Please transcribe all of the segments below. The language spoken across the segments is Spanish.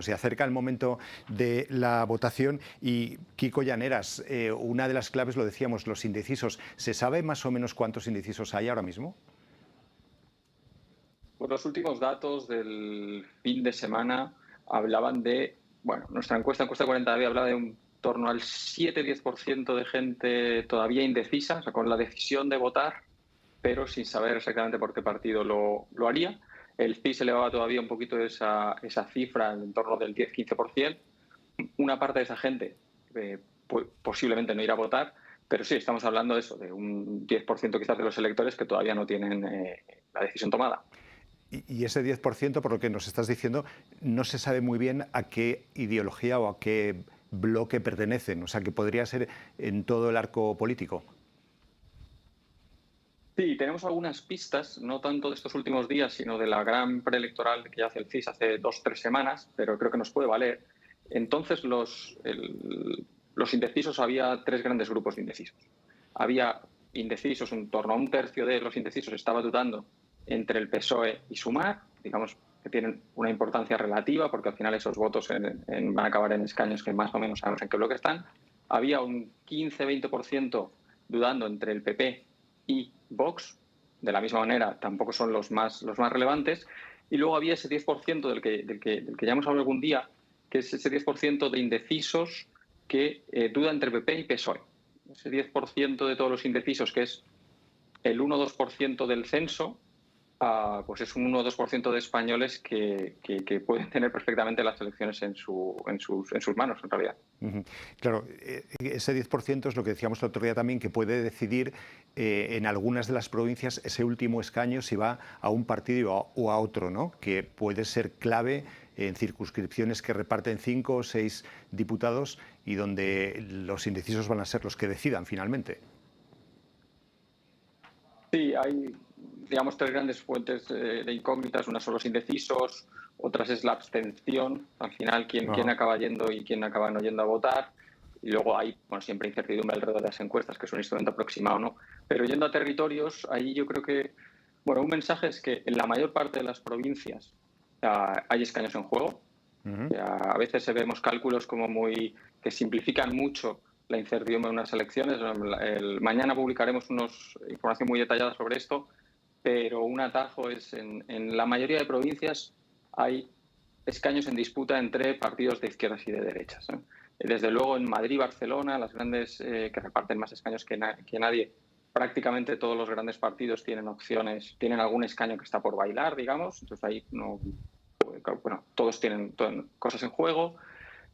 Se acerca el momento de la votación y Kiko Llaneras, una de las claves, lo decíamos, los indecisos. ¿Se sabe más o menos cuántos indecisos hay ahora mismo? Pues los últimos datos del fin de semana hablaban de, bueno, nuestra encuesta 40 días, hablaba de un torno al 7-10% de gente todavía indecisa, o sea, con la decisión de votar, pero sin saber exactamente por qué partido lo haría. El CIS elevaba todavía un poquito esa cifra en torno del 10-15%. Una parte de esa gente posiblemente no irá a votar, pero sí, estamos hablando de eso, de un 10% quizás de los electores que todavía no tienen la decisión tomada. Y ese 10%, por lo que nos estás diciendo, no se sabe muy bien a qué ideología o a qué bloque pertenecen. O sea, que podría ser en todo el arco político. Sí, tenemos algunas pistas, no tanto de estos últimos días, sino de la gran preelectoral que hace el CIS hace 2-3 semanas, pero creo que nos puede valer. Entonces, los indecisos, había 3 grandes grupos de indecisos. Había indecisos, en torno a un tercio de los indecisos estaba dudando entre el PSOE y Sumar, digamos que tienen una importancia relativa, porque al final esos votos van a acabar en escaños que más o menos sabemos en qué bloque están. Había un 15-20% dudando entre el PP y Vox, de la misma manera tampoco son los más relevantes, y luego había ese 10% del que ya hemos hablado algún día, que es ese 10% de indecisos que duda entre PP y PSOE. Ese 10% de todos los indecisos, que es el 1-2% del censo, pues es un 1-2% de españoles que pueden tener perfectamente las elecciones en sus manos, en realidad. Claro, ese 10% es lo que decíamos el otro día también, que puede decidir en algunas de las provincias ese último escaño si va a un partido o a otro, ¿no? Que puede ser clave en circunscripciones que reparten 5 o 6 diputados y donde los indecisos van a ser los que decidan finalmente. Sí, hay, digamos, 3 grandes fuentes de incógnitas. Una son los indecisos, otras es la abstención, al final quién acaba yendo y quién acaba no yendo a votar. Y luego hay, bueno, siempre incertidumbre alrededor de las encuestas, que es un instrumento aproximado, ¿no? Pero yendo a territorios, ahí yo creo que, bueno, un mensaje es que en la mayor parte de las provincias hay escaños en juego. A veces vemos cálculos como que simplifican mucho la incertidumbre de unas elecciones. Mañana publicaremos información muy detallada sobre esto, pero un atajo es en la mayoría de provincias hay escaños en disputa entre partidos de izquierdas y de derechas. Desde luego en Madrid y Barcelona, las grandes que reparten más escaños que nadie, prácticamente todos los grandes partidos tienen opciones, tienen algún escaño que está por bailar, digamos, entonces ahí no, bueno, todos tienen cosas en juego.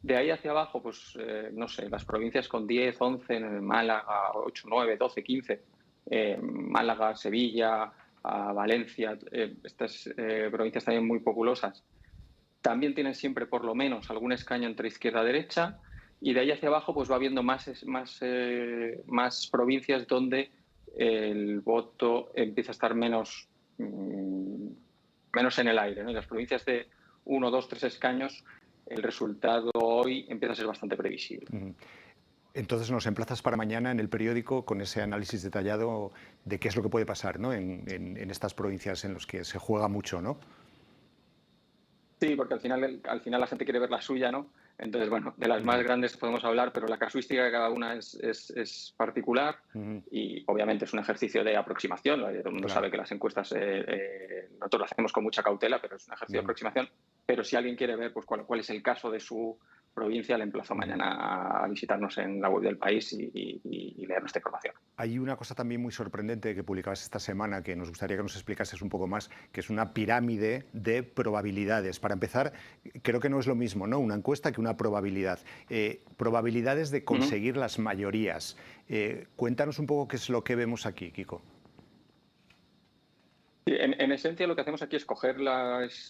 De ahí hacia abajo, pues no sé, las provincias con 10, 11, en Málaga, 8, 9, 12, 15, Málaga, Sevilla, Valencia, estas provincias también muy populosas, también tienen siempre por lo menos algún escaño entre izquierda y derecha, y de ahí hacia abajo pues va habiendo más provincias donde el voto empieza a estar menos en el aire, ¿no? En las provincias de 1, 2, 3 escaños, el resultado hoy empieza a ser bastante previsible. Entonces nos emplazas para mañana en el periódico con ese análisis detallado de qué es lo que puede pasar, ¿no? en estas provincias en las que se juega mucho, ¿no? Sí, porque al final la gente quiere ver la suya, ¿no? Entonces, bueno, de las más grandes podemos hablar, pero la casuística de cada una es particular y obviamente es un ejercicio de aproximación. Todo el mundo sabe que las encuestas nosotros las hacemos con mucha cautela, pero es un ejercicio de aproximación. Pero si alguien quiere ver pues, cuál es el caso de su provincia, le emplazo mañana a visitarnos en la web del País y leer nuestra información. Hay una cosa también muy sorprendente que publicabas esta semana que nos gustaría que nos explicases un poco más, que es una pirámide de probabilidades. Para empezar, creo que no es lo mismo, ¿no? Una encuesta que una probabilidad. Probabilidades de conseguir las mayorías. Cuéntanos un poco qué es lo que vemos aquí, Kiko. En esencia, lo que hacemos aquí es coger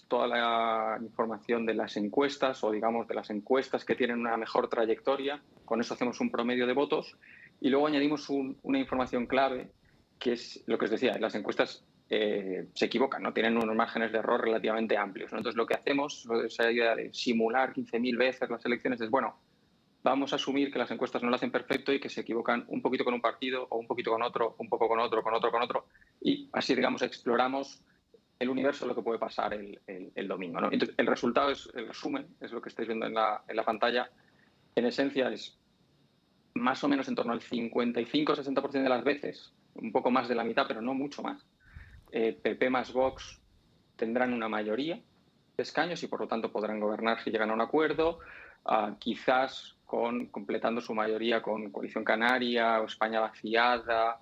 toda la información de las encuestas o, digamos, de las encuestas que tienen una mejor trayectoria. Con eso hacemos un promedio de votos y luego añadimos una información clave, que es lo que os decía, las encuestas se equivocan, ¿no? Tienen unos márgenes de error relativamente amplios, ¿no? Entonces, lo que hacemos, esa idea de simular 15.000 veces las elecciones, es, bueno, vamos a asumir que las encuestas no lo hacen perfecto y que se equivocan un poquito con un partido o un poquito con otro, un poco con otro, con otro, con otro. Y así, digamos, exploramos el universo de lo que puede pasar el domingo, ¿no? Entonces, el resultado es, el resumen, es lo que estáis viendo en la pantalla. En esencia es más o menos en torno al 55-60% de las veces, un poco más de la mitad, pero no mucho más, PP más Vox tendrán una mayoría de escaños y por lo tanto podrán gobernar si llegan a un acuerdo, quizás completando su mayoría con Coalición Canaria o España Vaciada,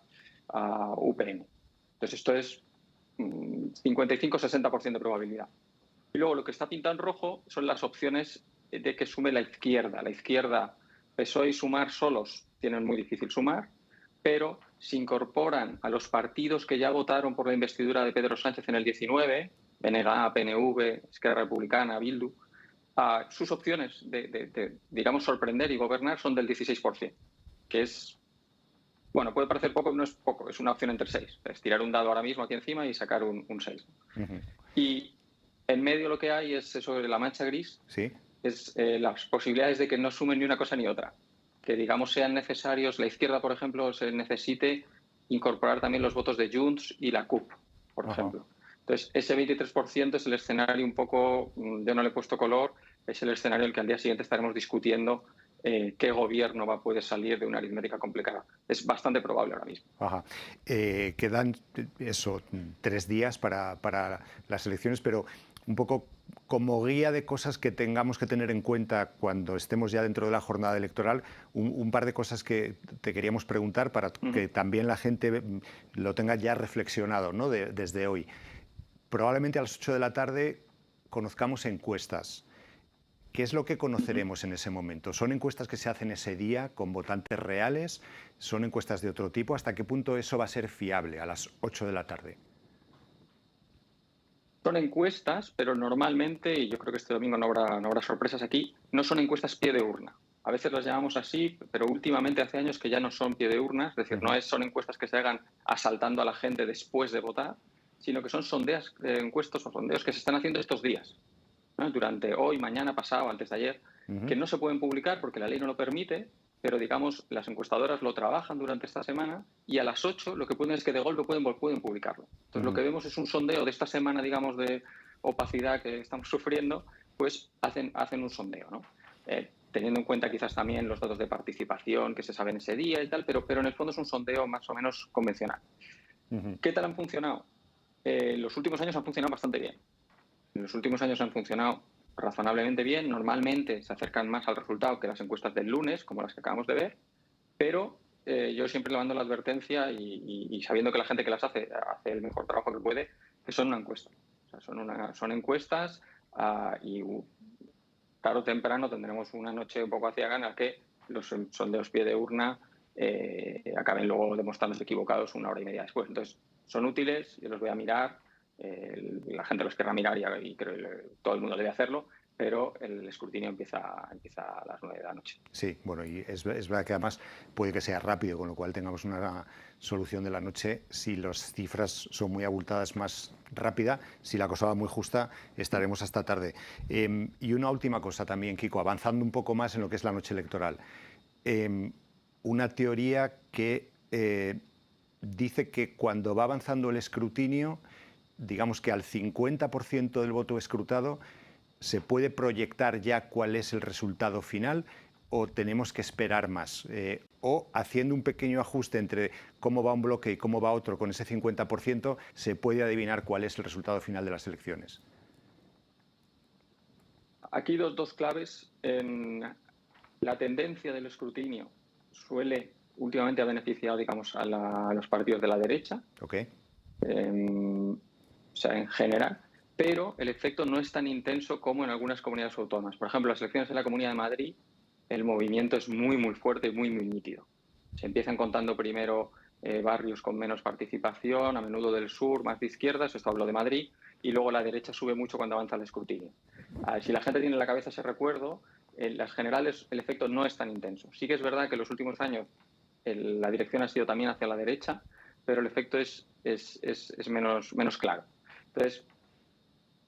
UPN. Entonces esto es 55-60% de probabilidad. Y luego lo que está pintado en rojo son las opciones de que sume la izquierda. La izquierda, PSOE y Sumar solos tienen muy difícil sumar, pero se incorporan a los partidos que ya votaron por la investidura de Pedro Sánchez en el 19, BNG, PNV, Esquerra Republicana, Bildu, sus opciones de, digamos, sorprender y gobernar son del 16%, que es, bueno, puede parecer poco, no es poco, es una opción entre 6. Es tirar un dado ahora mismo aquí encima y sacar un 6. Y en medio lo que hay es eso de la mancha gris, ¿Sí? es las posibilidades de que no sumen ni una cosa ni otra. Que, digamos, sean necesarios, la izquierda, por ejemplo, se necesite incorporar también los votos de Junts y la CUP, por ejemplo. Entonces, ese 23% es el escenario un poco, yo no le he puesto color, es el escenario en el que al día siguiente estaremos discutiendo qué gobierno puede salir de una aritmética complicada. Es bastante probable ahora mismo. Quedan eso, 3 días para las elecciones, pero un poco como guía de cosas que tengamos que tener en cuenta cuando estemos ya dentro de la jornada electoral, un par de cosas que te queríamos preguntar para que también la gente lo tenga ya reflexionado, ¿no? Desde hoy. Probablemente a las 8 de la tarde conozcamos encuestas. ¿Qué es lo que conoceremos en ese momento? ¿Son encuestas que se hacen ese día con votantes reales? ¿Son encuestas de otro tipo? ¿Hasta qué punto eso va a ser fiable a las 8 de la tarde? Son encuestas, pero normalmente, y yo creo que este domingo no habrá sorpresas aquí, no son encuestas pie de urna. A veces las llamamos así, pero últimamente hace años que ya no son pie de urna, es decir, no son encuestas que se hagan asaltando a la gente después de votar, sino que son encuestas o sondeos que se están haciendo estos días, ¿no? Durante hoy, mañana, pasado, antes de ayer, que no se pueden publicar porque la ley no lo permite, pero digamos, las encuestadoras lo trabajan durante esta semana y a las 8 lo que pueden es que de golpe pueden publicarlo. Entonces lo que vemos es un sondeo de esta semana, digamos, de opacidad que estamos sufriendo, pues hacen un sondeo, ¿no? Teniendo en cuenta quizás también los datos de participación que se saben ese día y tal, pero en el fondo es un sondeo más o menos convencional. ¿Qué tal han funcionado? Los últimos años han funcionado bastante bien. En los últimos años han funcionado razonablemente bien. Normalmente se acercan más al resultado que las encuestas del lunes, como las que acabamos de ver, pero yo siempre le mando la advertencia y sabiendo que la gente que las hace el mejor trabajo que puede, que son una encuesta. O sea, son encuestas y tarde o temprano tendremos una noche un poco aciaga en la que los sondeos pie de urna acaben luego demostrándose equivocados 1 hora y media después. Entonces, son útiles, yo los voy a mirar, la gente los querrá mirar y creo que todo el mundo debe hacerlo, pero el escrutinio empieza a las 9 de la noche. Sí, bueno, y es verdad que además puede que sea rápido, con lo cual tengamos una solución de la noche. Si las cifras son muy abultadas, más rápida. Si la cosa va muy justa, estaremos hasta tarde. Y una última cosa también, Kiko, avanzando un poco más en lo que es la noche electoral. Una teoría que dice que cuando va avanzando el escrutinio, digamos que al 50% del voto escrutado, ¿se puede proyectar ya cuál es el resultado final o tenemos que esperar más? O haciendo un pequeño ajuste entre cómo va un bloque y cómo va otro con ese 50%, ¿se puede adivinar cuál es el resultado final de las elecciones? Aquí dos claves. La tendencia del escrutinio suele últimamente ha beneficiado, digamos, a los partidos de la derecha. Okay. O sea, en general. Pero el efecto no es tan intenso como en algunas comunidades autónomas. Por ejemplo, las elecciones en la Comunidad de Madrid, el movimiento es muy, muy fuerte y muy, muy nítido. Se empiezan contando primero barrios con menos participación, a menudo del sur, más de izquierdas, esto hablo de Madrid, y luego la derecha sube mucho cuando avanza el escrutinio. Si la gente tiene en la cabeza ese recuerdo, en las generales el efecto no es tan intenso. Sí que es verdad que en los últimos años la dirección ha sido también hacia la derecha, pero el efecto es menos claro. Entonces,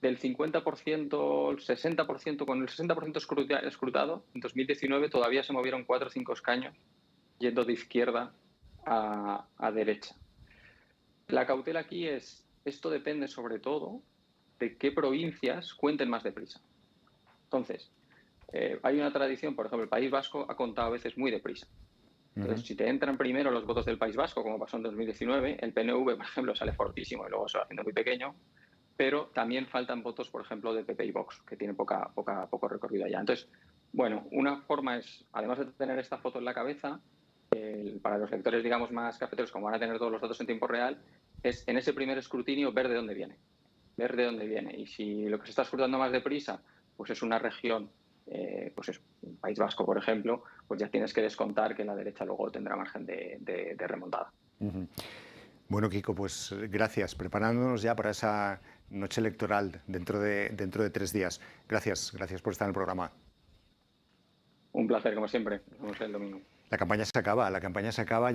del 50%, el 60%, con el 60% escrutado, en 2019 todavía se movieron 4 o 5 escaños yendo de izquierda a derecha. La cautela aquí es esto depende sobre todo de qué provincias cuenten más deprisa. Entonces, hay una tradición, por ejemplo, el País Vasco ha contado a veces muy deprisa. Entonces, si te entran primero los votos del País Vasco, como pasó en 2019, el PNV, por ejemplo, sale fortísimo y luego se va haciendo muy pequeño, pero también faltan votos, por ejemplo, de PP y Vox, que tienen poco recorrido allá. Entonces, bueno, una forma es, además de tener esta foto en la cabeza, para los lectores, digamos, más cafeteros, como van a tener todos los datos en tiempo real, es en ese primer escrutinio ver de dónde viene. Ver de dónde viene. Y si lo que se está escrutando más deprisa, pues es una región, pues es el País Vasco, por ejemplo, pues ya tienes que descontar que la derecha luego tendrá margen de remontada. Bueno, Kiko, pues gracias. Preparándonos ya para esa noche electoral dentro de 3 días. Gracias por estar en el programa. Un placer, como siempre. Nos vemos el domingo. La campaña se acaba.